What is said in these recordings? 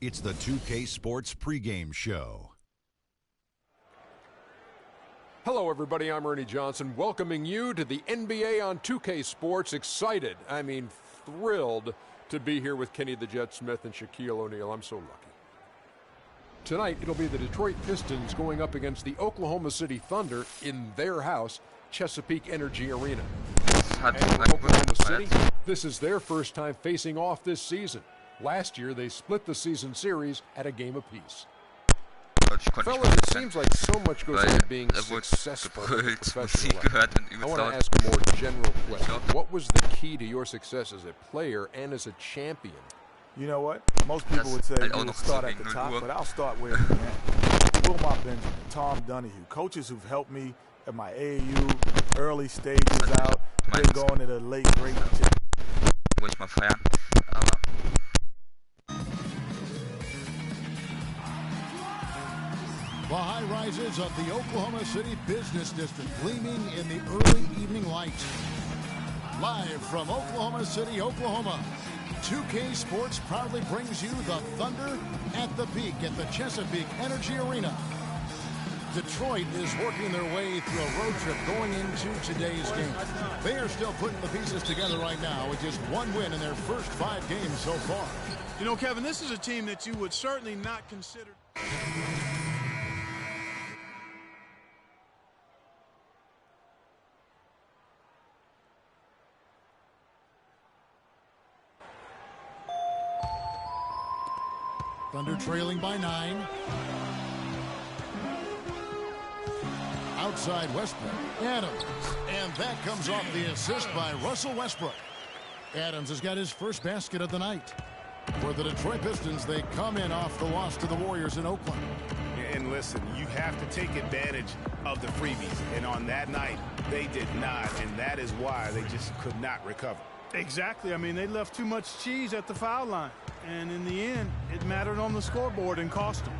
It's the 2K Sports pregame show. Hello, everybody. I'm Ernie Johnson, welcoming you to the NBA on 2K Sports. Excited, thrilled to be here with Kenny the Jet Smith and Shaquille O'Neal. I'm so lucky. Tonight, it'll be the Detroit Pistons going up against the Oklahoma City Thunder in their house, Chesapeake Energy Arena. And for Oklahoma City, this is their first time facing off this season. Last year, they split the season series at a game apiece. Fellas, it seems like so much goes into being successful at the professional level. I want to ask a more general question. What was the key to your success as a player and as a champion? You know what? Most people would say you would start at the top, but I'll start where we can. Wilmot Benjamin, Tom Donahue, coaches who've helped me at my AAU, early stages out, then going to the late great. Wo ich mal feiern. The high rises of the Oklahoma City Business District gleaming in the early evening light. Live from Oklahoma City, Oklahoma, 2K Sports proudly brings you the Thunder at the peak at the Chesapeake Energy Arena. Detroit is working their way through a road trip going into today's game. They are still putting the pieces together right now with just one win in their first 5 games so far. You know, Kevin, this is a team that you would certainly not consider. Thunder trailing by 9. Outside Westbrook. Adams. And that comes off the assist by Russell Westbrook. Adams has got his first basket of the night. For the Detroit Pistons, they come in off the loss to the Warriors in Oakland. And listen, you have to take advantage of the freebies. And on that night, they did not. And that is why they just could not recover. Exactly. I mean, they left too much cheese at the foul line. And in the end, it mattered on the scoreboard and cost them.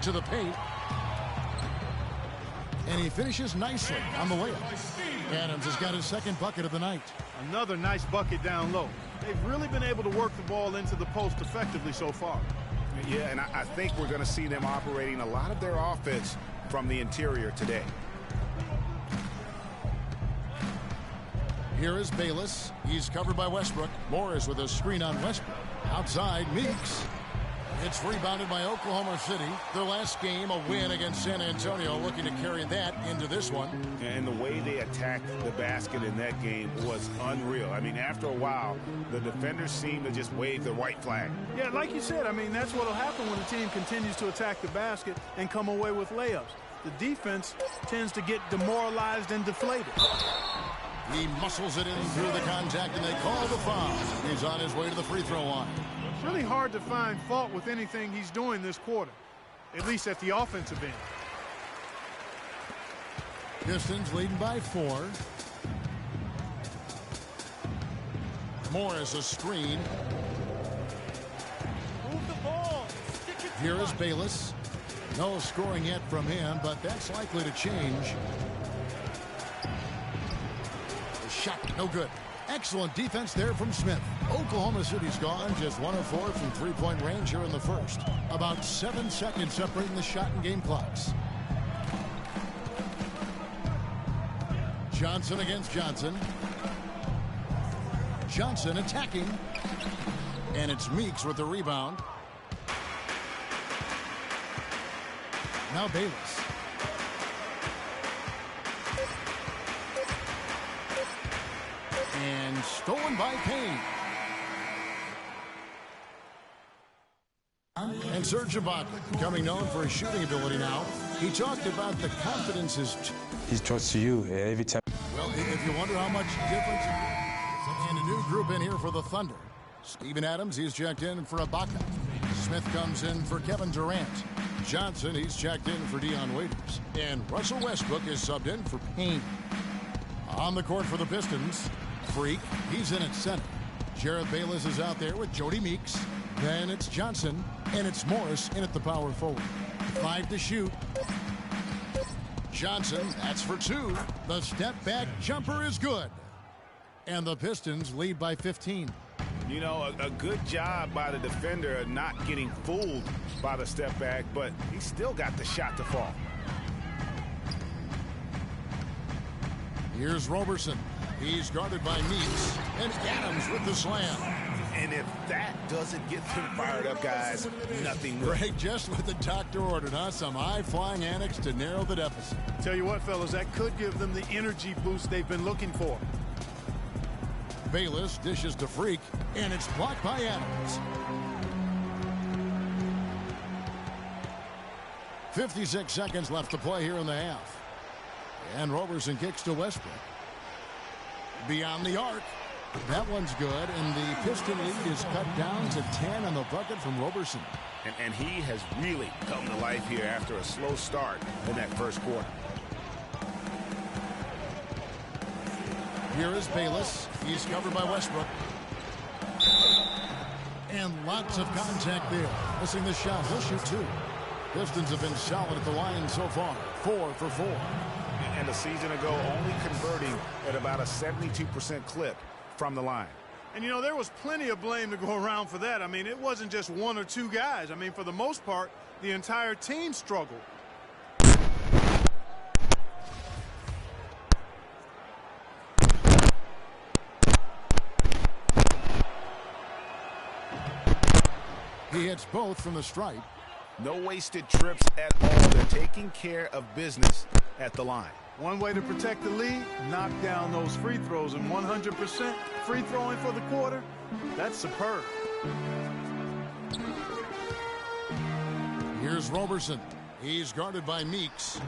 To the paint. And he finishes nicely on the layup. Adams has got his second bucket of the night. Another nice bucket down low. They've really been able to work the ball into the post effectively so far. Yeah, and I think we're going to see them operating a lot of their offense from the interior today. Here is Bayless. He's covered by Westbrook. Morris with a screen on Westbrook. Outside, Meeks. It's rebounded by Oklahoma City. Their last game, a win against San Antonio, looking to carry that into this one. And the way they attacked the basket in that game was unreal. I mean, after a while, the defenders seemed to just wave the white flag. Yeah, like you said, I mean, that's what will happen when the team continues to attack the basket and come away with layups. The defense tends to get demoralized and deflated. He muscles it in through the contact, and they call the foul. He's on his way to the free throw line. It's really hard to find fault with anything he's doing this quarter, at least at the offensive end. Pistons leading by 4. Morris a screen. Move the ball. Here is Bayless. No scoring yet from him, but that's likely to change. Shot, no good. Excellent defense there from Smith. Oklahoma City's gone just 1 of 4 from three-point range here in the first. About 7 seconds separating the shot and game clocks. Johnson against Johnson. Johnson attacking. And it's Meeks with the rebound. Now Bayless. And stolen by Payne. And Serge Ibaka, becoming known for his shooting ability now. He talked about the confidence he trusts you every time. Well, if you wonder how much difference, and a new group in here for the Thunder. Steven Adams, he's checked in for Ibaka. Smith comes in for Kevin Durant. Johnson, he's checked in for Dion Waiters. And Russell Westbrook is subbed in for Payne. On the court for the Pistons, Freak, he's in at center. Jarrett Bayless is out there with Jody Meeks. Then it's Johnson, and it's Morris in at the power forward. 5 to shoot. Johnson, that's for 2. The step back jumper is good. And the Pistons lead by 15. You know, a good job by the defender not getting fooled by the step back, but he still got the shot to fall. Here's Roberson. He's guarded by Meeks, and Adams with the slam. And if that doesn't get them fired up, guys, nothing will. Greg, just what the doctor ordered, huh? Some high-flying annex to narrow the deficit. Tell you what, fellas, that could give them the energy boost they've been looking for. Bayless dishes to Freak, and it's blocked by Adams. 56 seconds left to play here in the half. And Roberson kicks to Westbrook. Beyond the arc. That one's good, and the Piston lead is cut down to 10 on the bucket from Roberson. And he has really come to life here after a slow start in that first quarter. Here is Bayless. He's covered by Westbrook. And lots of contact there. Missing the shot. He'll shoot two. Pistons have been solid at the line so far. 4 for 4. And a season ago, only converting at about a 72% clip from the line. And, you know, there was plenty of blame to go around for that. I mean, it wasn't just one or two guys. I mean, for the most part, the entire team struggled. He hits both from the stripe. No wasted trips at all. They're taking care of business at the line. One way to protect the lead, knock down those free throws, and 100% free throwing for the quarter, that's superb. Here's Roberson. He's guarded by Meeks.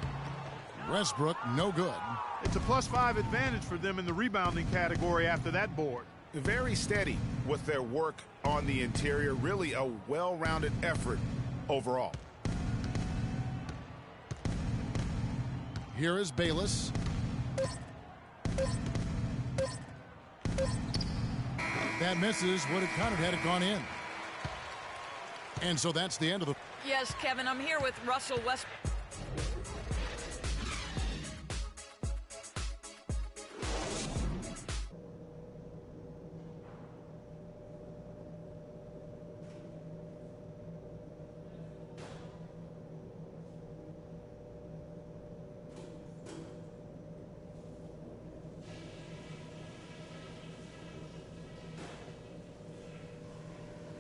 Westbrook, no good. It's a +5 advantage for them in the rebounding category after that board. Very steady with their work on the interior. Really a well-rounded effort overall. Here is Bayless. That misses. Would have counted had it gone in. And so that's the end of the... Yes, Kevin, I'm here with Russell Westbrook.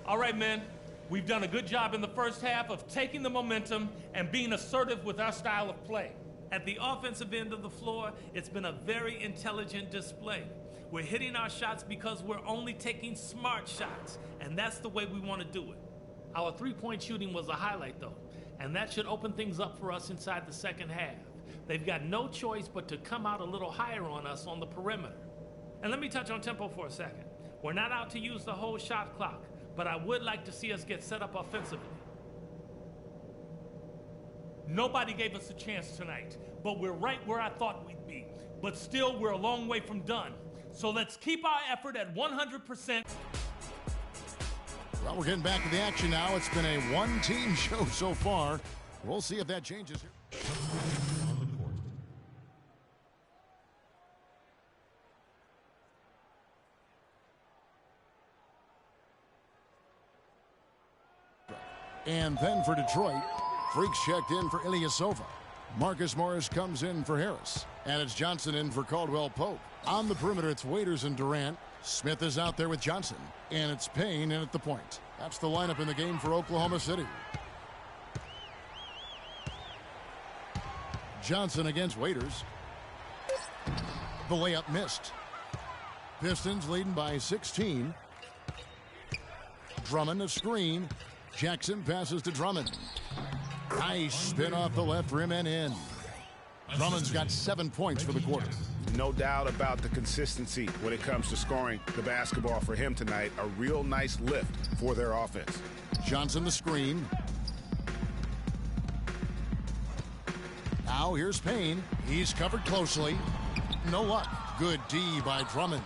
All right, men, we've done a good job in the first half of taking the momentum and being assertive with our style of play. At the offensive end of the floor, it's been a very intelligent display. We're hitting our shots because we're only taking smart shots, and that's the way we want to do it. Our three-point shooting was a highlight, though, and that should open things up for us inside the second half. They've got no choice but to come out a little higher on us on the perimeter. And let me touch on tempo for a second. We're not out to use the whole shot clock, but I would like to see us get set up offensively. Nobody gave us a chance tonight, but we're right where I thought we'd be. But still, we're a long way from done. So let's keep our effort at 100%. Well, we're getting back to the action now. It's been a one-team show so far. We'll see if that changes here. And then for Detroit, Freaks checked in for Ilyasova. Marcus Morris comes in for Harris. And it's Johnson in for Caldwell Pope. On the perimeter, it's Waiters and Durant. Smith is out there with Johnson. And it's Payne in at the point. That's the lineup in the game for Oklahoma City. Johnson against Waiters. The layup missed. Pistons leading by 16. Drummond a screen. Jackson passes to Drummond. Nice spin off the left rim and in. Drummond's got 7 points for the quarter. No doubt about the consistency when it comes to scoring the basketball for him tonight. A real nice lift for their offense. Johnson the screen. Now here's Payne. He's covered closely. No luck. Good D by Drummond.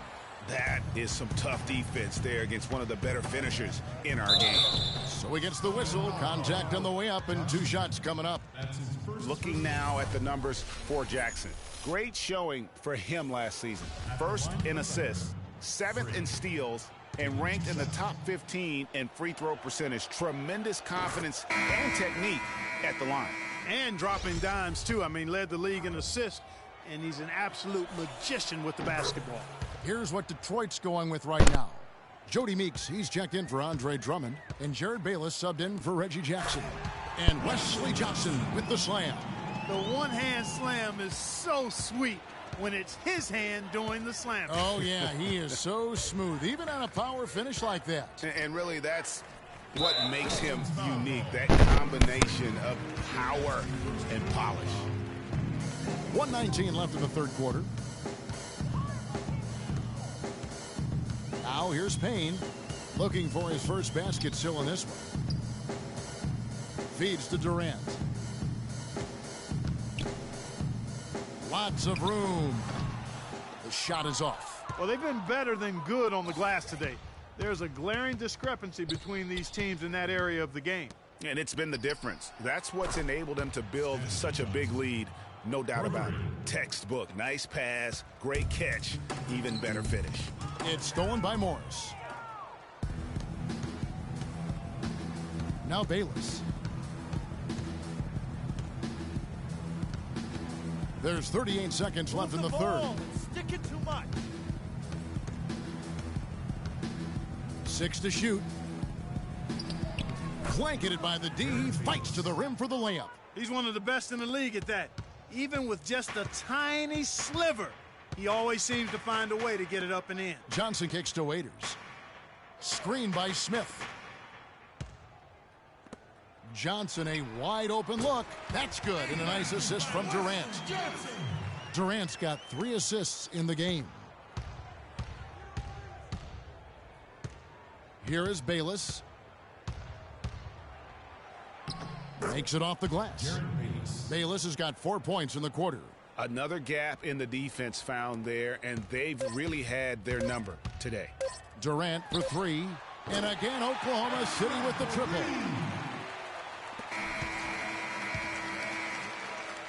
That is some tough defense there against one of the better finishers in our game. So he gets the whistle. Contact on the way up and 2 shots coming up. Looking now at the numbers for Jackson. Great showing for him last season. 1st in assists, 7th in steals, and ranked in the top 15 in free throw percentage. Tremendous confidence and technique at the line. And dropping dimes, too. I mean, led the league in assists, and he's an absolute magician with the basketball. Here's what Detroit's going with right now. Jody Meeks, he's checked in for Andre Drummond, and Jared Bayless subbed in for Reggie Jackson. And Wesley Johnson with the slam. The one-hand slam is so sweet when it's his hand doing the slam. Oh, yeah, he is so smooth, even on a power finish like that. And really, that's what makes him unique, that combination of power and polish. 1:19 left in the third quarter. Now here's Payne, looking for his first basket still in this one. Feeds to Durant. Lots of room. The shot is off. Well, they've been better than good on the glass today. There's a glaring discrepancy between these teams in that area of the game. And it's been the difference. That's what's enabled them to build such a big lead. No doubt about it. Textbook. Nice pass. Great catch. Even better finish. It's stolen by Morris. Now Bayless. There's 38 seconds left in the third. Stick it too much. 6 to shoot. Blanketed by the D. He fights to the rim for the layup. He's one of the best in the league at that. Even with just a tiny sliver, he always seems to find a way to get it up and in. Johnson kicks to Waiters. Screen by Smith. Johnson, a wide open look. That's good. And a nice assist from Durant. Durant's got 3 assists in the game. Here is Bayless. Makes it off the glass. Bayless has got 4 points in the quarter. Another gap in the defense found there, and they've really had their number today. Durant for 3. And again, Oklahoma City with the triple.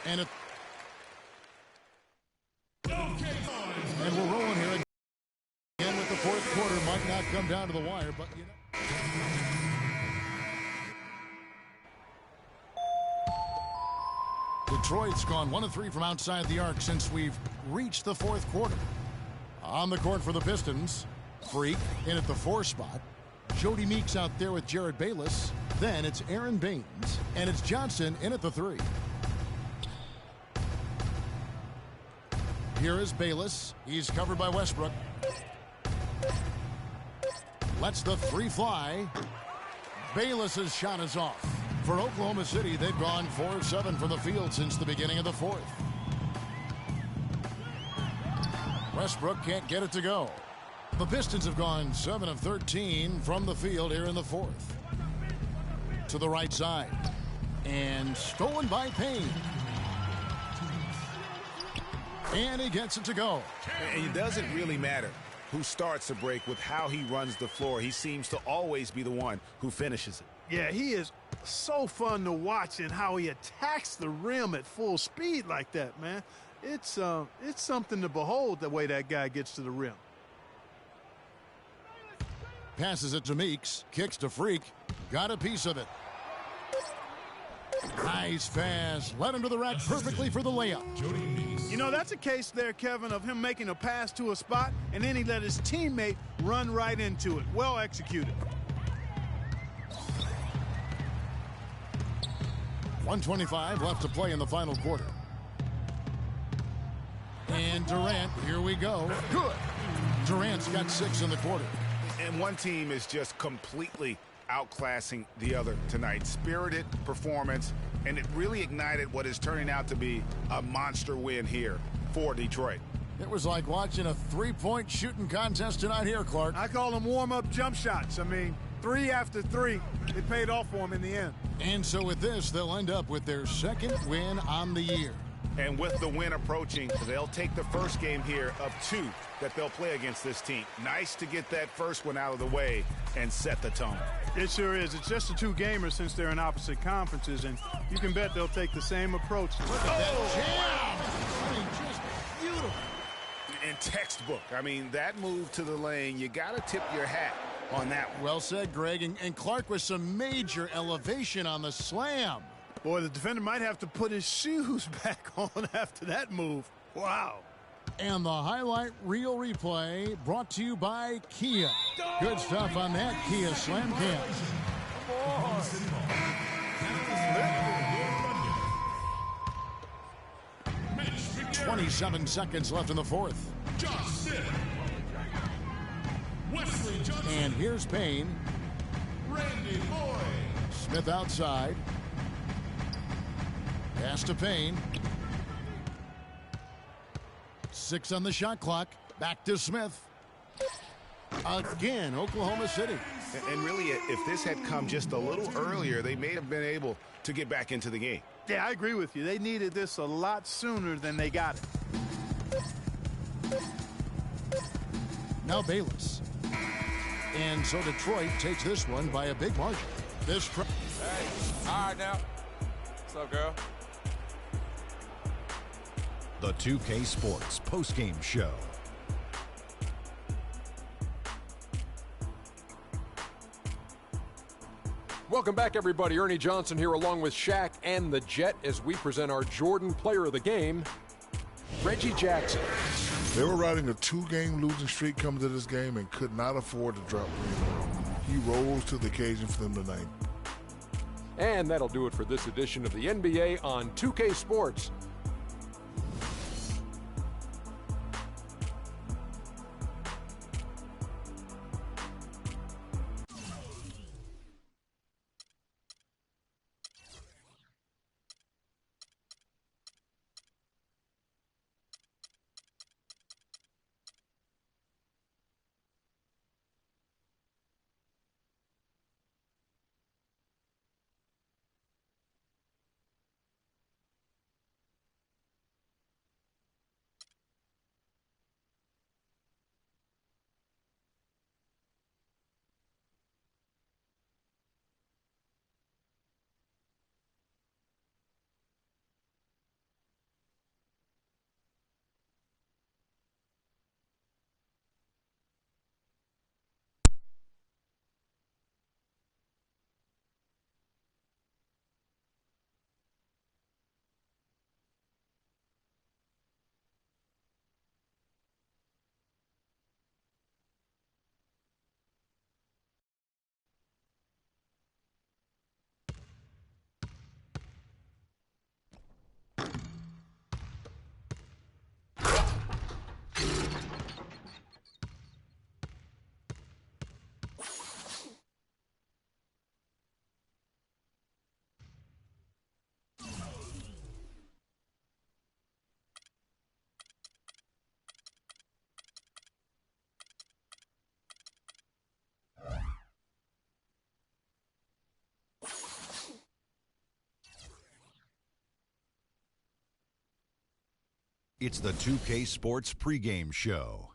And we're rolling here again with the fourth quarter. Might not come down to the wire, but you know. Detroit's gone 1 of 3 from outside the arc since we've reached the fourth quarter. On the court for the Pistons, Freak in at the 4 spot. Jody Meeks out there with Jared Bayless. Then it's Aaron Baines, and it's Johnson in at the 3. Here is Bayless. He's covered by Westbrook. Lets the 3 fly. Bayless's shot is off. For Oklahoma City, they've gone 4 of 7 from the field since the beginning of the fourth. Westbrook can't get it to go. The Pistons have gone 7 of 13 from the field here in the fourth. To the right side. And stolen by Payne. And he gets it to go. And it doesn't really matter who starts the break with how he runs the floor. He seems to always be the one who finishes it. Yeah, he is so fun to watch and how he attacks the rim at full speed like that, man. It's something to behold the way that guy gets to the rim. Passes it to Meeks. Kicks to Freak. Got a piece of it. Nice pass. Led him to the rack perfectly for the layup. You know, that's a case there, Kevin, of him making a pass to a spot, and then he let his teammate run right into it. Well executed. 1:25 left to play in the final quarter. And Durant, here we go. Good. Durant's got 6 in the quarter. And one team is just completely outclassing the other tonight. Spirited performance, and it really ignited what is turning out to be a monster win here for Detroit. It was like watching a 3-point shooting contest tonight here, Clark. I call them warm-up jump shots. I mean, 3 after 3, it paid off for them in the end. And so with this, they'll end up with their 2nd win on the year. And with the win approaching, they'll take the first game here of 2 that they'll play against this team. Nice to get that first one out of the way and set the tone. It sure is. It's just a 2-gamer since they're in opposite conferences, and you can bet they'll take the same approach. Look at that jam! I mean, just beautiful. And And textbook. I mean, that move to the lane, you got to tip your hat on that one. Well said, Greg. And Clark with some major elevation on the slam. Boy, the defender might have to put his shoes back on after that move. Wow. And the highlight reel replay brought to you by Kia. Good stuff on that Kia slam cam. 27 seconds left in the fourth. And here's Payne. Smith outside. Pass to Payne. 6 on the shot clock. Back to Smith. Again, Oklahoma City. And really, if this had come just a little earlier, they may have been able to get back into the game. Yeah, I agree with you. They needed this a lot sooner than they got it. Now Bayless. And so Detroit takes this one by a big margin. Hey, all right now. What's up, girl? The 2K Sports postgame show. Welcome back, everybody. Ernie Johnson here along with Shaq and the Jet as we present our Jordan Player of the Game, Reggie Jackson. They were riding a 2-game losing streak coming to this game and could not afford to drop him. He rose to the occasion for them tonight. And that'll do it for this edition of the NBA on 2K Sports. It's the 2K Sports pregame show.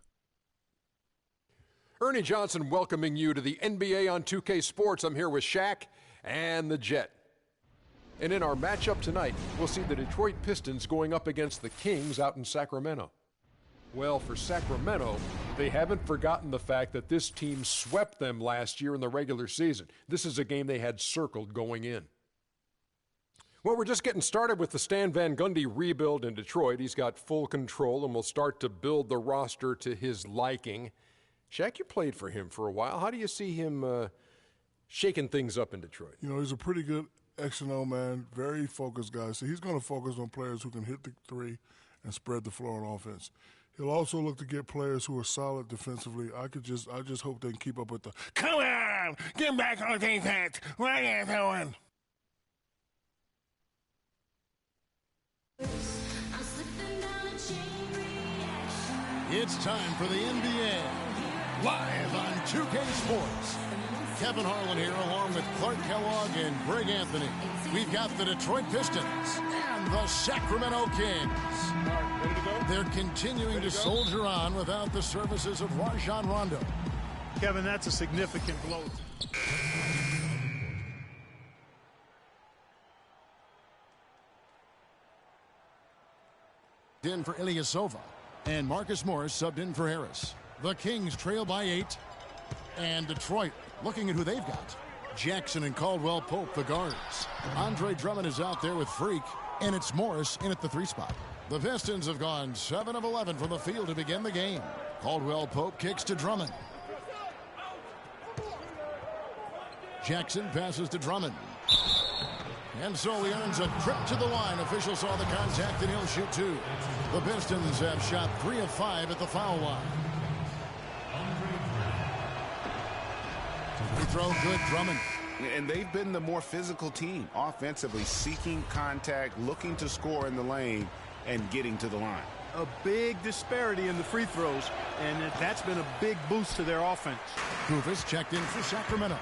Ernie Johnson welcoming you to the NBA on 2K Sports. I'm here with Shaq and the Jet. And in our matchup tonight, we'll see the Detroit Pistons going up against the Kings out in Sacramento. Well, for Sacramento, they haven't forgotten the fact that this team swept them last year in the regular season. This is a game they had circled going in. Well, we're just getting started with the Stan Van Gundy rebuild in Detroit. He's got full control and will start to build the roster to his liking. Shaq, you played for him for a while. How do you see him shaking things up in Detroit? You know, he's a pretty good X&O man, very focused guy. So he's going to focus on players who can hit the three and spread the floor on offense. He'll also look to get players who are solid defensively. I just hope they can keep up with the, come on, get back on defense. What are you doing? It's time for the NBA, live on 2K Sports. Kevin Harlan here along with Clark Kellogg and Greg Anthony. We've got the Detroit Pistons and the Sacramento Kings. Ready to go? They're continuing to soldier on without the services of Rajon Rondo. Kevin, that's a significant blow. In for Ilyasova. And Marcus Morris subbed in for Harris. The Kings trail by 8. And Detroit looking at who they've got. Jackson and Caldwell Pope, the guards. Andre Drummond is out there with Freak. And it's Morris in at the 3 spot. The Pistons have gone 7 of 11 from the field to begin the game. Caldwell Pope kicks to Drummond. Jackson passes to Drummond. And so he earns a trip to the line. Official saw the contact and he'll shoot 2. The Pistons have shot 3 of 5 at the foul line. Free throw good, Drummond. And they've been the more physical team offensively, seeking contact, looking to score in the lane, and getting to the line. A big disparity in the free throws, and that's been a big boost to their offense. Kufis checked in for Sacramento.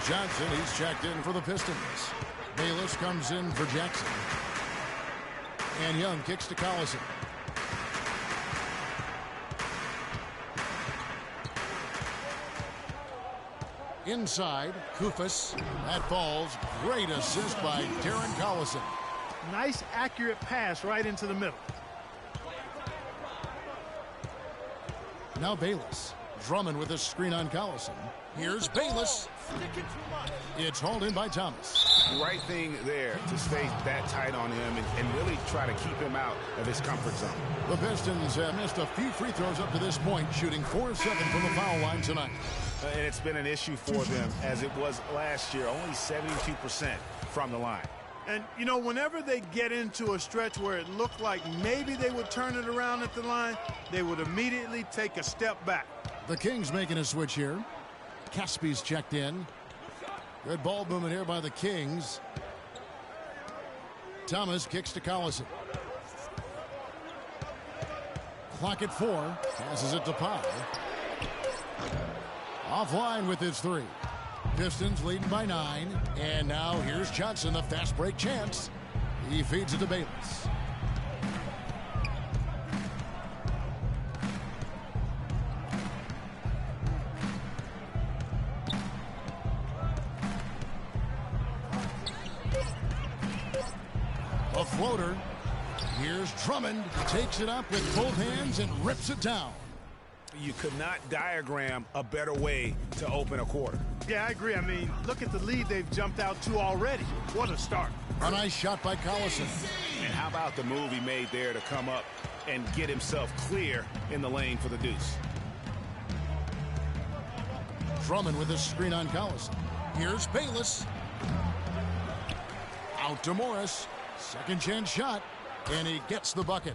Johnson, he's checked in for the Pistons. Bayless comes in for Jackson. And Young kicks to Collison. Inside, Kufis. That falls. Great assist by Darren Collison. Nice, accurate pass right into the middle. Now Bayless. Drummond with a screen on Collison. Here's Bayless. It's hauled in by Thomas. Right thing there to stay that tight on him and really try to keep him out of his comfort zone. The Pistons have missed a few free throws up to this point, shooting 4 of 7 from the foul line tonight. And it's been an issue for them as it was last year, only 72% from the line. And, you know, whenever they get into a stretch where it looked like maybe they would turn it around at the line, they would immediately take a step back. The Kings making a switch here. Caspy's checked in. Good ball movement here by the Kings. Thomas kicks to Collison. Clock at 4. Passes it to Powell. Offline with his 3. Pistons leading by 9. And now here's Johnson, the fast break chance. He feeds it to Bayless. A floater. Here's Drummond. Takes it up with both hands and rips it down. You could not diagram a better way to open a quarter. Yeah, I agree. I mean, look at the lead they've jumped out to already. What a start. A nice shot by Collison. And how about the move he made there to come up and get himself clear in the lane for the deuce. Drummond with a screen on Collison. Here's Bayless. Out to Morris. Second chance shot. And he gets the bucket.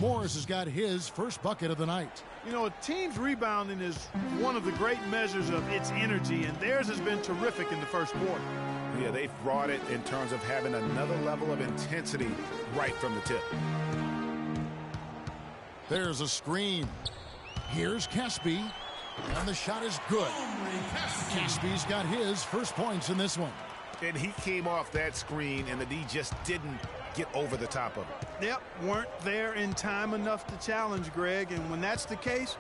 Morris has got his first bucket of the night. You know, a team's rebounding is one of the great measures of its energy, and theirs has been terrific in the first quarter. Yeah, they've brought it in terms of having another level of intensity right from the tip. There's a screen. Here's Caspy. And the shot is good. Caspy's got his first points in this one. And he came off that screen, and the D just didn't get over the top of it. Yep, weren't there in time enough to challenge Greg, and when that's the case,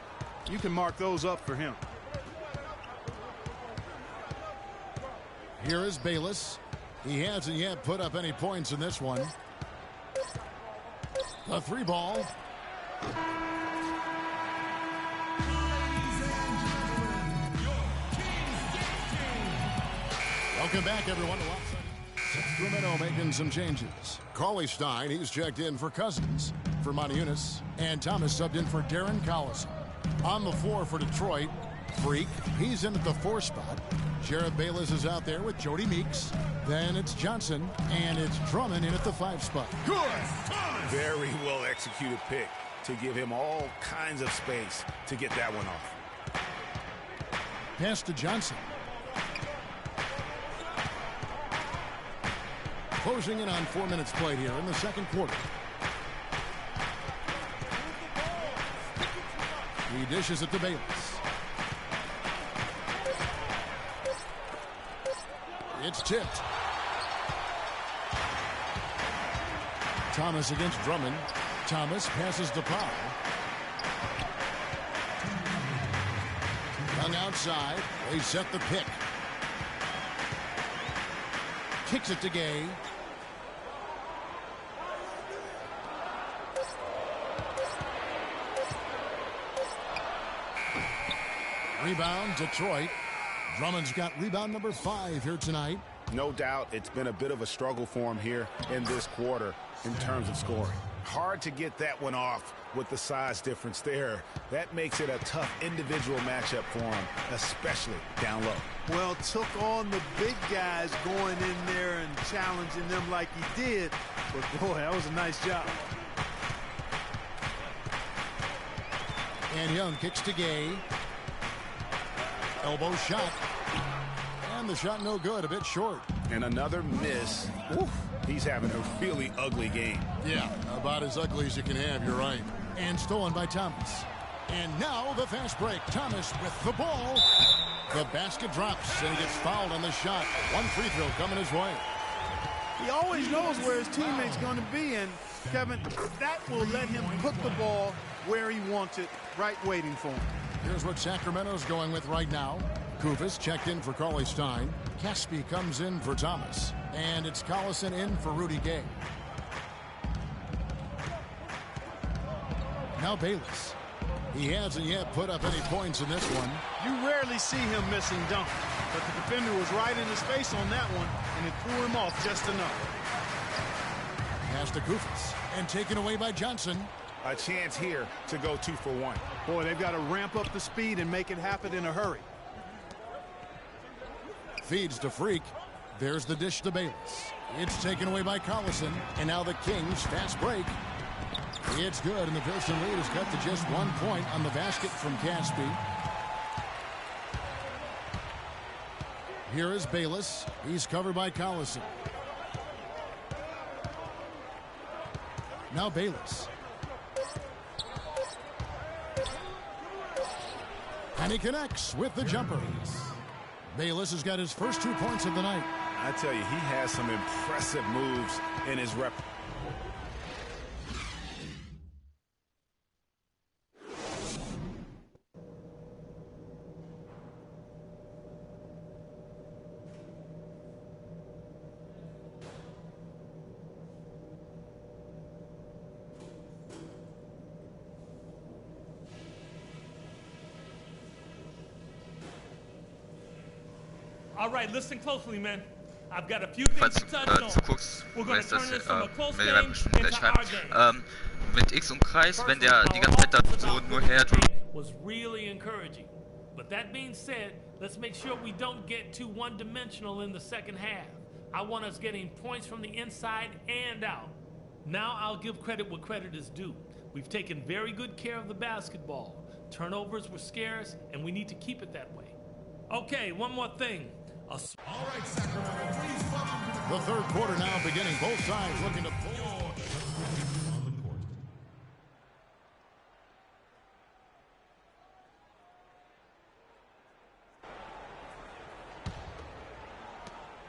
you can mark those up for him. Here is Bayless. He hasn't yet put up any points in this one. The 3 ball. Welcome back, everyone. Sacramento making some changes. Cauley Stein, he's checked in for Cousins. For Monteunas. And Thomas subbed in for Darren Collison. On the floor for Detroit, Freak. He's in at the 4 spot. Jared Bayless is out there with Jody Meeks. Then it's Johnson. And it's Drummond in at the 5 spot. Good. Very well executed pick to give him all kinds of space to get that one off. Pass to Johnson. Closing in on 4 minutes played here in the second quarter. He dishes it to Bayless. It's tipped. Thomas against Drummond. Thomas passes to Powell. Young outside. They set the pick. Kicks it to Gay. Rebound, Detroit. Drummond's got rebound number 5 here tonight. No doubt it's been a bit of a struggle for him here in this quarter in terms of scoring. Hard to get that one off with the size difference there. That makes it a tough individual matchup for him, especially down low. Well, took on the big guys going in there and challenging them like he did. But, boy, that was a nice job. And Young kicks to Gay. Elbow shot. And the shot no good, a bit short. And another miss. Oof. He's having a really ugly game. Yeah, about as ugly as you can have, you're right. And stolen by Thomas. And now the fast break. Thomas with the ball. The basket drops, and he gets fouled on the shot. One free throw coming his way. He always knows where his teammate's going to be, and, Kevin, that will let him put the ball where he wants it, right waiting for him. Here's what Sacramento's going with right now. Kufis checked in for Cauley Stein. Caspi comes in for Thomas. And it's Collison in for Rudy Gay. Now Bayless. He hasn't yet put up any points in this one. You rarely see him missing dunk, but the defender was right in his face on that one, and it threw him off just enough. Pass to Kufis, and taken away by Johnson. A chance here to go 2 for 1. Boy, they've got to ramp up the speed and make it happen in a hurry. Feeds to Freak. There's the dish to Bayless. It's taken away by Collison, and now the Kings fast break. It's good, and the Pilsen lead is cut to just 1 point on the basket from Caspi. Here is Bayless. He's covered by Collison. Now Bayless. And he connects with the jumper. Bayless has got his first 2 points of the night. I tell you, he has some impressive moves in his rep. All right, listen closely, man. I've got a few things to touch on. We're going to turn this from a close game into our game. Mit X und Kreis, wenn der die ganze Zeit da so nur her was really encouraging. But that being said, let's make sure we don't get too one-dimensional in the second half. I want us getting points from the inside and out. Now I'll give credit where credit is due. We've taken very good care of the basketball. Turnovers were scarce, and we need to keep it that way. Okay, one more thing. All right, Sacramento, please welcome the third quarter now beginning. Both sides looking to pull on the court.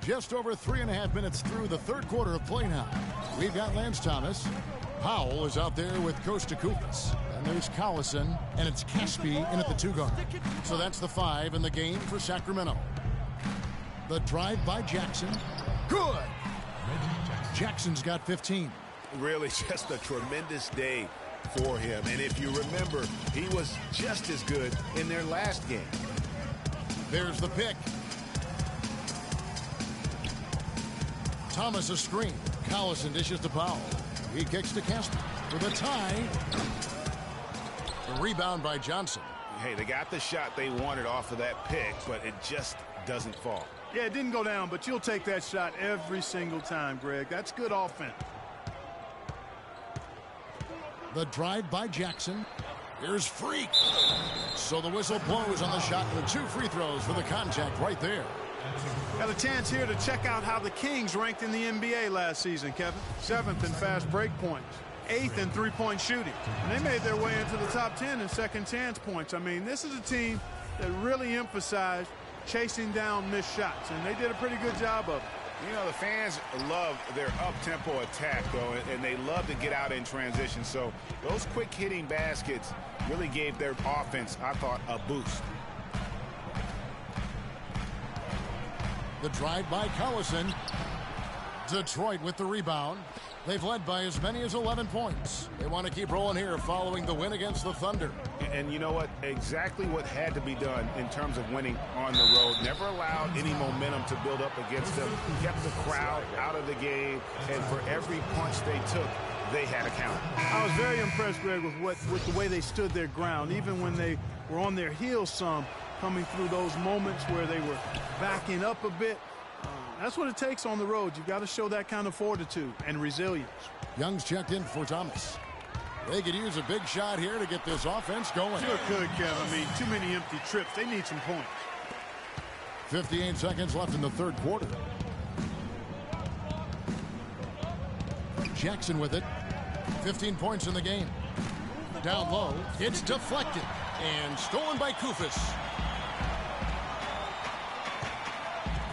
Just over 3.5 minutes through the third quarter of play now. We've got Lance Thomas. Powell is out there with Costa Kufis. And there's Collison, and it's Caspi in at the 2 guard. So that's the 5 in the game for Sacramento. The drive by Jackson. Good. Jackson's got 15. Really just a tremendous day for him. And if you remember, he was just as good in their last game. There's the pick. Thomas a screen. Collison dishes to Powell. He kicks to Caspi for the tie. The rebound by Johnson. Hey, they got the shot they wanted off of that pick, but it just doesn't fall. Yeah, it didn't go down, but you'll take that shot every single time, Greg. That's good offense. The drive by Jackson. Here's Freak. So the whistle blows on the shot with 2 free throws for the contact right there. Got a chance here to check out how the Kings ranked in the NBA last season, Kevin. 7th in fast break points. 8th in three-point shooting. And they made their way into the top 10 in second chance points. I mean, this is a team that really emphasized chasing down missed shots, and they did a pretty good job of it. You know, the fans love their up-tempo attack, though, and they love to get out in transition. So those quick-hitting baskets really gave their offense, I thought, a boost. The drive by Collison. Detroit with the rebound. They've led by as many as 11 points. They want to keep rolling here following the win against the Thunder. And you know what? Exactly what had to be done in terms of winning on the road. Never allowed any momentum to build up against them. Kept the crowd out of the game. And for every punch they took, they had a count. I was very impressed, Greg, with the way they stood their ground, even when they were on their heels some, coming through those moments where they were backing up a bit. That's what it takes on the road. You've got to show that kind of fortitude and resilience. Young's checked in for Thomas. They could use a big shot here to get this offense going. Sure could, Kevin. I mean, too many empty trips. They need some points. 58 seconds left in the third quarter. Jackson with it. 15 points in the game. Down low. It's deflected. And stolen by Kufis.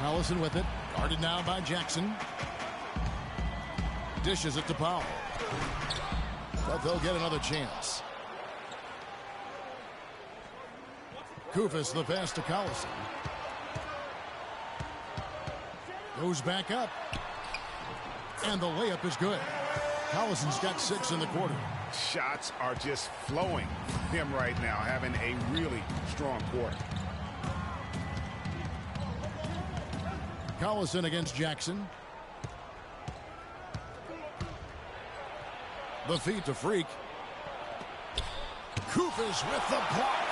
Allison with it. Guarded now by Jackson. Dishes it to Powell. But they'll get another chance. Kufis the pass to Collison. Goes back up. And the layup is good. Collison's got 6 in the quarter. Shots are just flowing for him right now, having a really strong quarter. Collison against Jackson. The feed to Freak. Kufis with the block.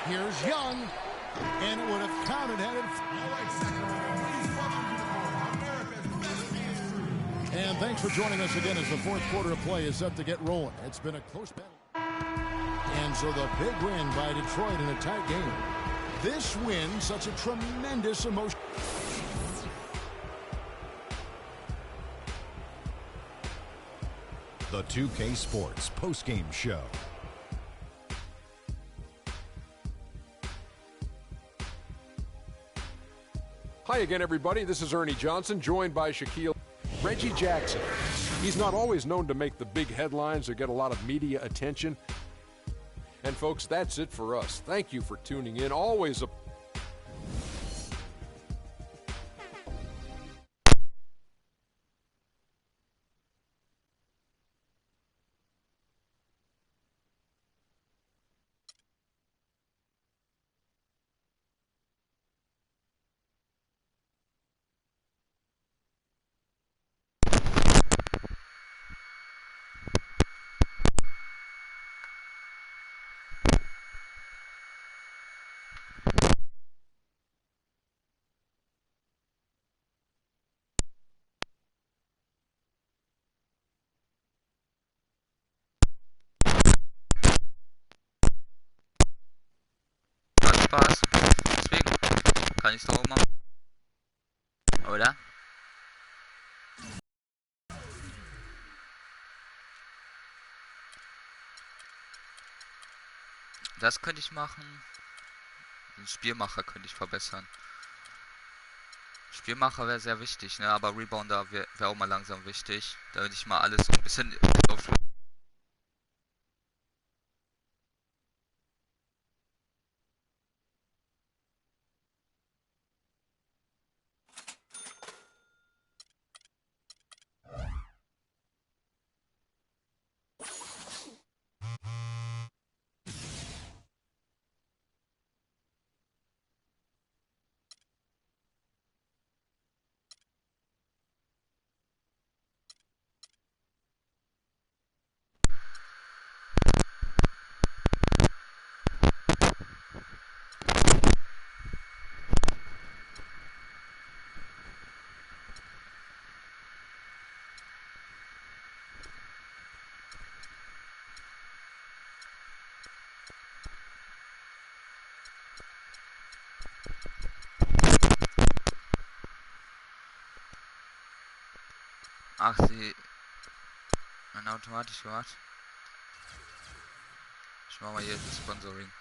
Here's Young. And it would have counted had it. And thanks for joining us again as the fourth quarter of play is set to get rolling. It's been a close battle. And so the big win by Detroit in a tight game. This win, such a tremendous emotion. The 2K Sports postgame show. Hi again, everybody. This is Ernie Johnson, joined by Shaquille. Reggie Jackson. He's not always known to make the big headlines or get a lot of media attention. And folks, that's it for us. Thank you for tuning in. Always a Spaß. Deswegen kann ich es doch auch machen. Oder? Das könnte ich machen. Den Spielmacher könnte ich verbessern. Spielmacher wäre sehr wichtig, ne? Aber Rebounder wäre auch mal langsam wichtig. Damit ich mal alles so ein bisschen auf. Ach, sie haben automatisch gemacht. Ich mach mal hier das Sponsoring.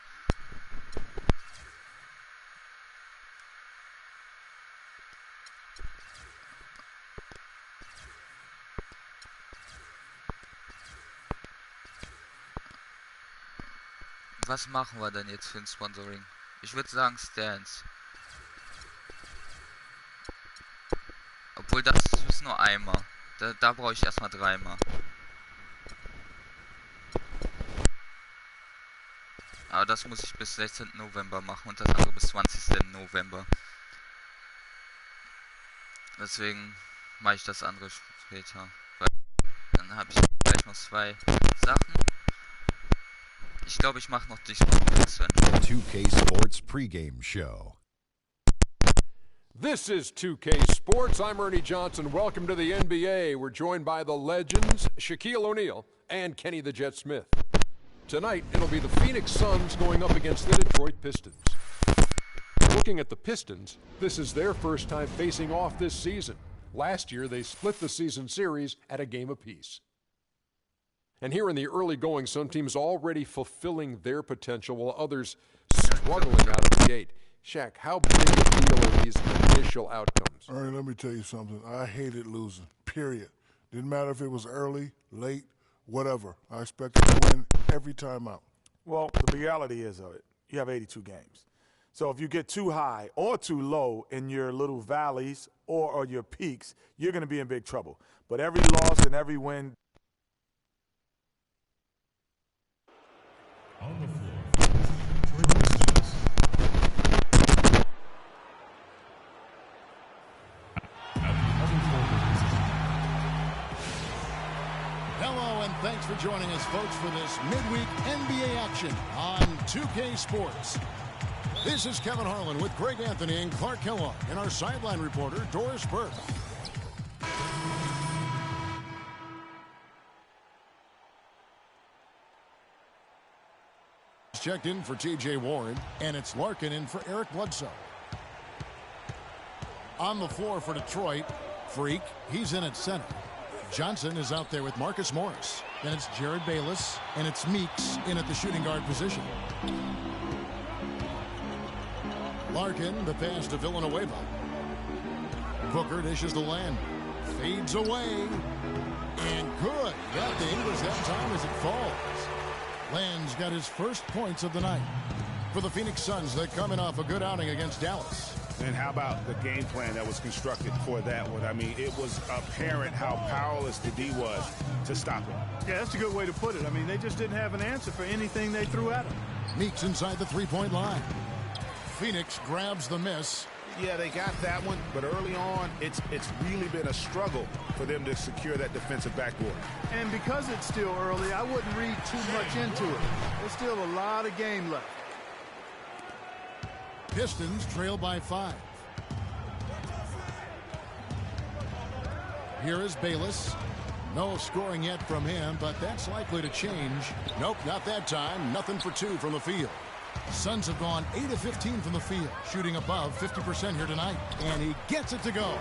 Was machen wir denn jetzt für ein Sponsoring? Ich würde sagen Stance. Obwohl, das ist nur einmal. Da brauche ich erstmal dreimal. Aber das muss ich bis 16. November machen und das andere bis 20. November. Deswegen mache ich das andere später. Weil dann habe ich gleich noch 2 Sachen. Ich glaube, ich mache noch diesmal wechseln. 2K Sports pregame show. This is 2K Sports. I'm Ernie Johnson. Welcome to the NBA. We're joined by the legends, Shaquille O'Neal and Kenny the Jet Smith. Tonight, it'll be the Phoenix Suns going up against the Detroit Pistons. Looking at the Pistons, this is their first time facing off this season. Last year, they split the season series at a game apiece. And here in the early going, some teams already fulfilling their potential while others struggling out of the gate. Shaq, how big a deal are these initial outcomes? All right, let me tell you something. I hated losing, period. Didn't matter if it was early, late, whatever. I expected to win every time out. Well, the reality is of it, you have 82 games. So if you get too high or too low in your little valleys or your peaks, you're going to be in big trouble. But every loss and every win. On the floor. Hello and thanks for joining us, folks, for this midweek NBA action on 2K Sports. This is Kevin Harlan with Greg Anthony and Clark Kellogg and our sideline reporter, Doris Burke. Checked in for TJ Warren, and it's Larkin in for Eric Bledsoe. On the floor for Detroit, Freak, he's in at center. Johnson is out there with Marcus Morris. Then it's Jared Bayless, and it's Meeks in at the shooting guard position. Larkin, the pass to Villanueva. Booker dishes the land. Fades away. And good. Got the English that time as it falls. Land's got his first points of the night. For the Phoenix Suns, they're coming off a good outing against Dallas. And how about the game plan that was constructed for that one? I mean, it was apparent how powerless the D was to stop him. Yeah, that's a good way to put it. I mean, they just didn't have an answer for anything they threw at him. Meeks inside the three-point line. Phoenix grabs the miss. Yeah, they got that one, but early on, it's really been a struggle for them to secure that defensive backboard. And because it's still early, I wouldn't read too much into it. There's still a lot of game left. Pistons trail by 5. Here is Bayless. No scoring yet from him, but that's likely to change. Nope, not that time. Nothing for 2 from the field. Suns have gone 8 of 15 from the field, shooting above 50% here tonight, and he gets it to go.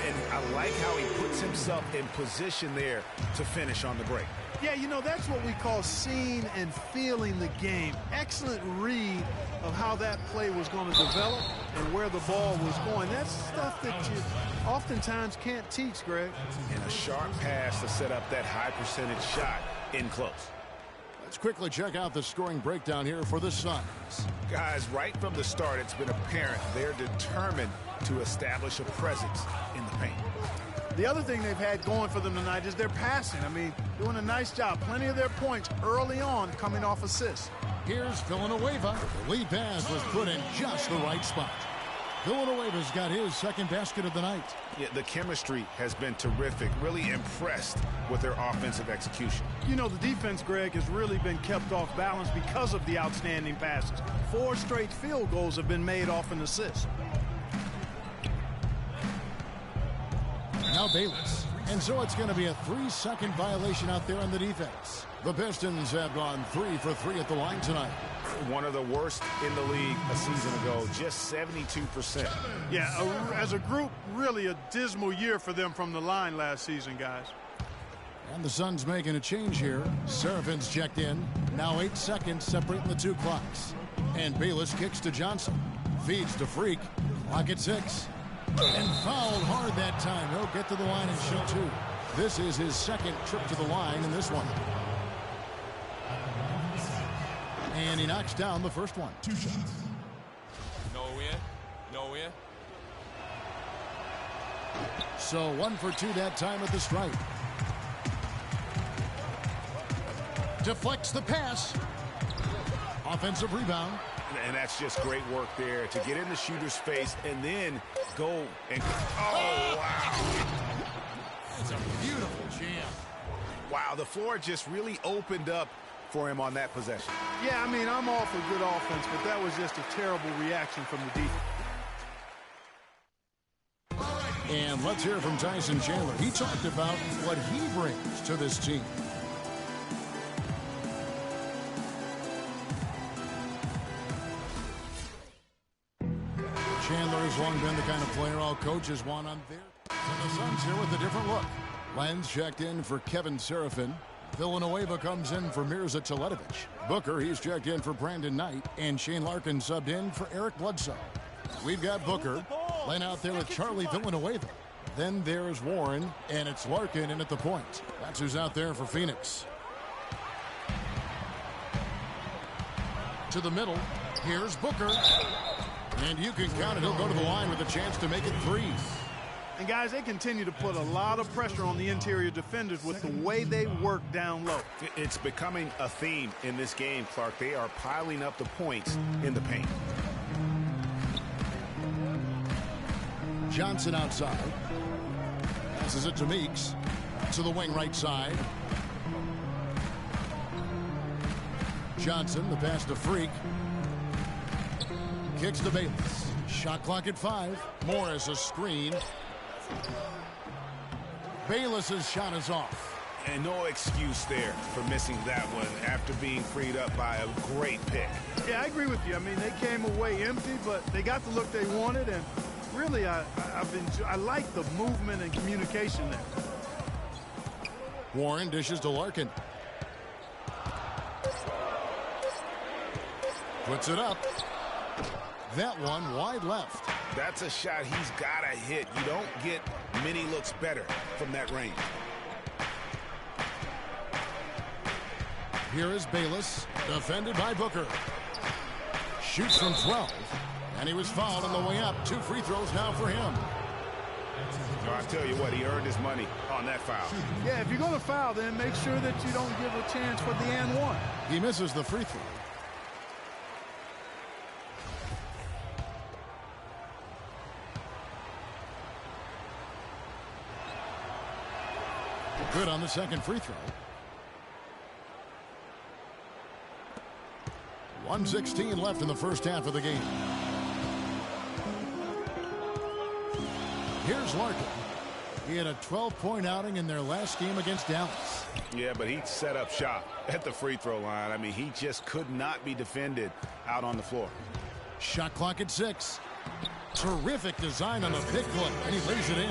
And I like how he puts himself in position there to finish on the break. Yeah, you know, that's what we call seeing and feeling the game. Excellent read of how that play was going to develop and where the ball was going. That's stuff that you oftentimes can't teach, Greg. And a sharp pass to set up that high percentage shot in close. Let's quickly check out the scoring breakdown here for the Suns. Guys, right from the start, it's been apparent they're determined to establish a presence in the paint. The other thing they've had going for them tonight is their passing. I mean, doing a nice job. Plenty of their points early on coming off assists. Here's Villanueva. The lead pass was put in just the right spot. Villanueva's got his second basket of the night. Yeah, the chemistry has been terrific. Really impressed with their offensive execution. You know, the defense, Greg, has really been kept off balance because of the outstanding passes. 4 straight field goals have been made off an assist. Now Bayless. And so it's going to be a 3-second violation out there on the defense. The Pistons have gone 3 for 3 at the line tonight. One of the worst in the league a season ago, just 72%. Yeah, as a group, really a dismal year for them from the line last season, guys. And the Suns making a change here. Serafin's checked in. Now 8 seconds separating the 2 clocks. And Bayless kicks to Johnson. Feeds to Freak. Clock at 6. And fouled hard that time. He'll get to the line and shoot 2. This is his second trip to the line in this one. And he knocks down the first one. 2 shots. No win. So 1 for 2 that time at the stripe. Deflects the pass. Offensive rebound. And that's just great work there to get in the shooter's face and then go and... Oh, wow. That's a beautiful jam. Wow, the floor just really opened up for him on that possession. Yeah, I mean, I'm all for good offense, but that was just a terrible reaction from the defense. And let's hear from Tyson Chandler. He talked about what he brings to this team. Chandler has long been the kind of player all coaches want on their. So the Suns here with a different look. Lenz checked in for Kevin Serafin. Villanueva comes in for Mirza Teletovic. Booker, he's checked in for Brandon Knight. And Shane Larkin subbed in for Eric Bledsoe. We've got Booker. Len out there with Charlie Villanueva. Then there's Warren, and it's Larkin in at the point. That's who's out there for Phoenix. To the middle. Here's Booker. And you can count it. He'll go to the line with a chance to make it 3. And, guys, they continue to put a lot of pressure on the interior defenders with the way they work down low. It's becoming a theme in this game, Clark. They are piling up the points in the paint. Johnson outside. Passes it to Meeks. To the wing right side. Johnson, the pass to Freak. Kicks to Bayless. Shot clock at 5. Morris a screen. Bayless's shot is off. And no excuse there for missing that one after being freed up by a great pick. Yeah, I agree with you. I mean, they came away empty, but they got the look they wanted, and really, I like the movement and communication there. Warren dishes to Larkin. Puts it up. That one wide left. That's a shot he's got to hit. You don't get many looks better from that range. Here is Bayless, defended by Booker. Shoots from 12, and he was fouled on the way up. 2 free throws now for him. Oh, I tell you what, he earned his money on that foul. Yeah, if you're going to foul, then make sure that you don't give a chance for the and one. He misses the free throw. Good on the second free throw. 1:16 left in the first half of the game. Here's Larkin. He had a 12-point outing in their last game against Dallas. Yeah, but he set up shop at the free throw line. I mean, he just could not be defended out on the floor. Shot clock at 6. Terrific design on the pick play, and he lays it in.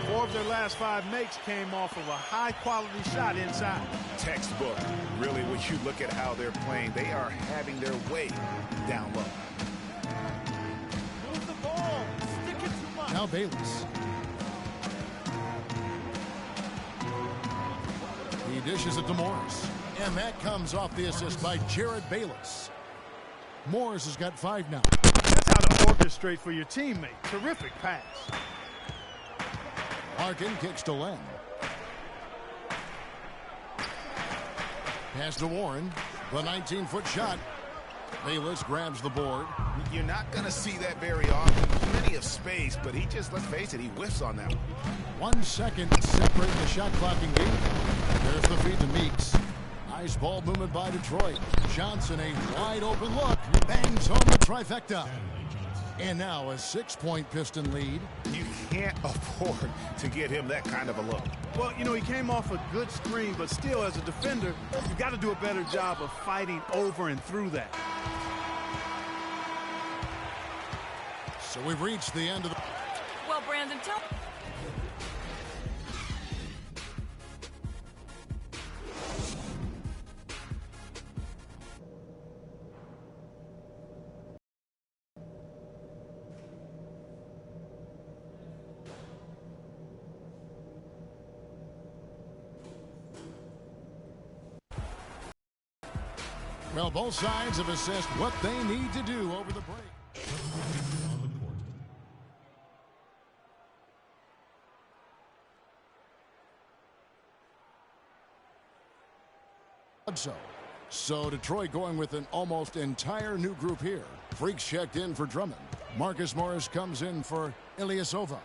4 of their last 5 makes came off of a high-quality shot inside. Textbook. Really, when you look at how they're playing, they are having their way down low. Move the ball. Stick it too much. Now Bayless. He dishes it to Morris. And that comes off the assist by Jared Bayless. Morris has got 5 now. That's how to orchestrate for your teammate. Terrific pass. Larkin kicks to Len. Pass to Warren. The 19-foot shot. Bayless grabs the board. You're not going to see that very often. Plenty of space, but he just, let's face it, he whiffs on that one. 1 second separating the shot clock and game. There's the feed to Meeks. Nice ball movement by Detroit. Johnson, a wide open look. Bangs home the trifecta. And now a 6-point Piston lead. You can't afford to get him that kind of a look. Well, you know, he came off a good screen, but still, as a defender, you got to do a better job of fighting over and through that. So we've reached the end of the... Well, Brandon, tell... Well, both sides have assessed what they need to do over the break. Bledsoe. So Detroit going with an almost entire new group here. Freaks checked in for Drummond. Marcus Morris comes in for Ilyasova.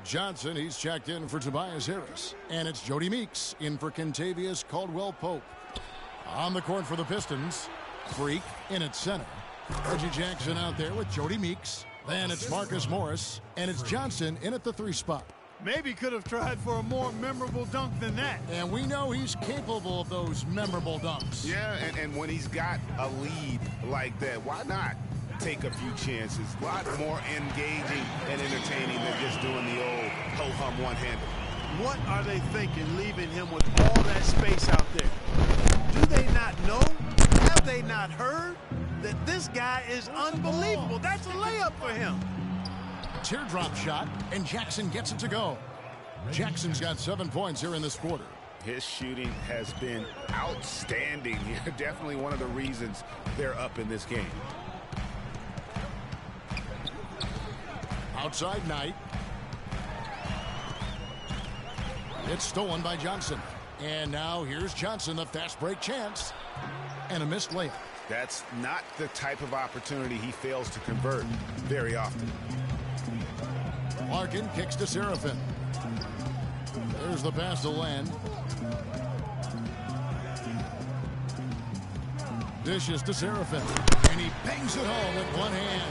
Johnson, he's checked in for Tobias Harris. And it's Jody Meeks in for Kentavious Caldwell-Pope. On the court for the Pistons, Freak in at center. Reggie Jackson out there with Jody Meeks. Then it's Marcus Morris, and it's Johnson in at the 3 spot. Maybe could have tried for a more memorable dunk than that. And we know he's capable of those memorable dunks. Yeah, and when he's got a lead like that, why not take a few chances? A lot more engaging and entertaining than just doing the old ho-hum one-hander. What are they thinking, leaving him with all that space out there? Do they not know? Have they not heard that this guy is unbelievable? That's a layup for him. Teardrop shot, and Jackson gets it to go. Jackson's got 7 points here in this quarter. His shooting has been outstanding here. Definitely one of the reasons they're up in this game. Outside Knight. It's stolen by Johnson. And now here's Johnson, the fast break chance. And a missed layup. That's not the type of opportunity he fails to convert very often. Larkin kicks to Serafin. There's the pass to Land. Dishes to Serafin. And he bangs it home with one hand.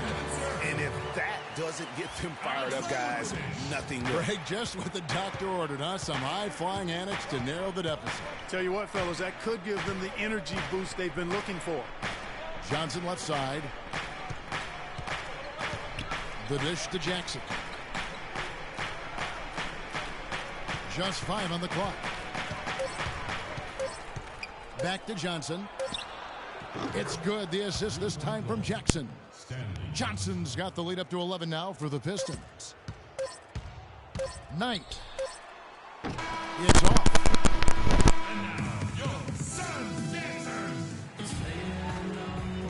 And if that doesn't get them fired up, guys, nothing will. Greg, just what the doctor ordered, huh? Some high-flying antics to narrow the deficit. Tell you what, fellas, that could give them the energy boost they've been looking for. Johnson left side. The dish to Jackson. Just 5 on the clock. Back to Johnson. It's good. The assist this time from Jackson. Johnson's got the lead up to 11 now for the Pistons. Knight. It's off.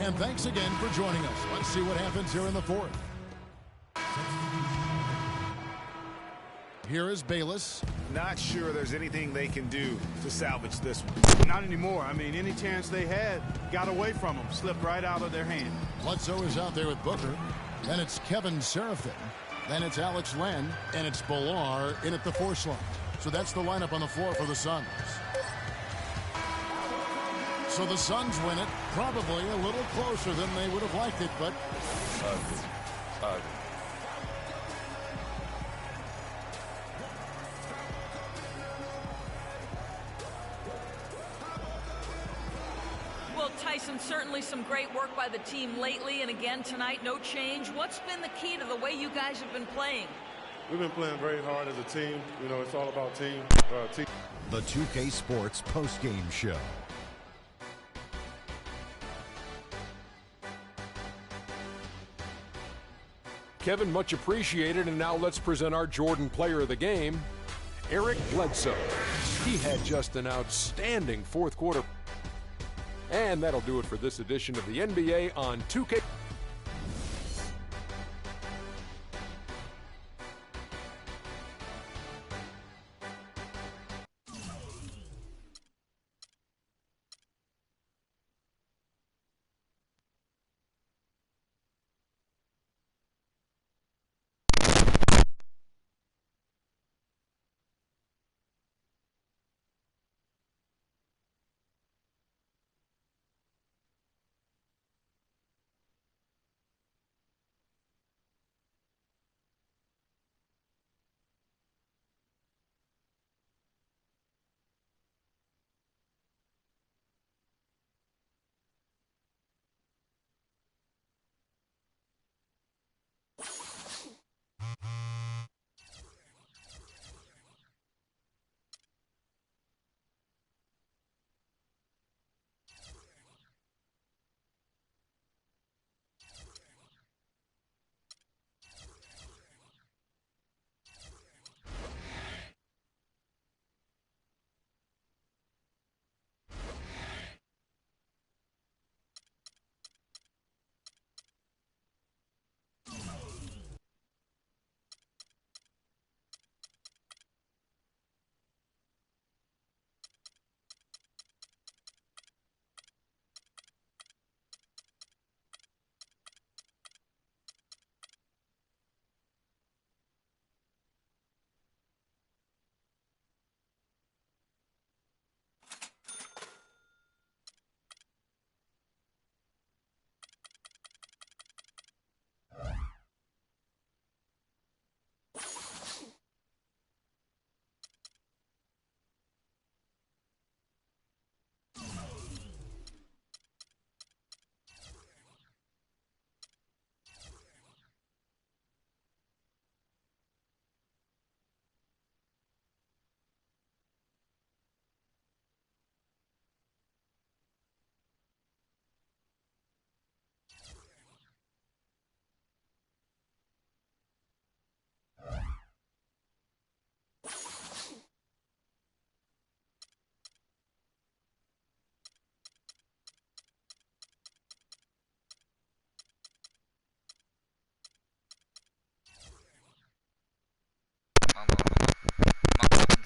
And thanks again for joining us. Let's see what happens here in the 4th. Here is Bayless. Not sure there's anything they can do to salvage this one. Not anymore. I mean, any chance they had got away from them. Slipped right out of their hand. Bledsoe is out there with Booker. Then it's Kevin Serafin. Then it's Alex Len. And it's Ballar in at the 4 slot. So that's the lineup on the floor for the Suns. So the Suns win it. Probably a little closer than they would have liked it, but... Tyson, certainly some great work by the team lately, and again tonight, no change. What's been the key to the way you guys have been playing? We've been playing very hard as a team. You know, it's all about team. The 2K Sports postgame show. Kevin, much appreciated, and now let's present our Jordan player of the game, Eric Bledsoe. He had just an outstanding 4th quarter. And that'll do it for this edition of the NBA on 2K.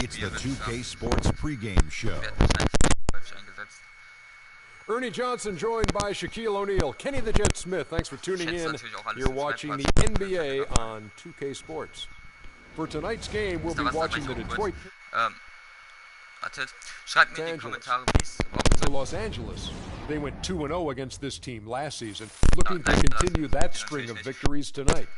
It's the 2K Sports pregame show. Ernie Johnson joined by Shaquille O'Neal. Kenny the Jet Smith, thanks for tuning in. You're watching the NBA on 2K Sports. For tonight's game, we'll be watching the Detroit Schreibt mir in die Kommentare, to Los Angeles. They went 2-0 against this team last season, looking to continue that string of victories tonight.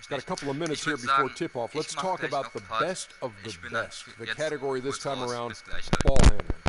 Got a couple of minutes here before tip-off. Let's talk about the best of the best. The category this time around, ball handling.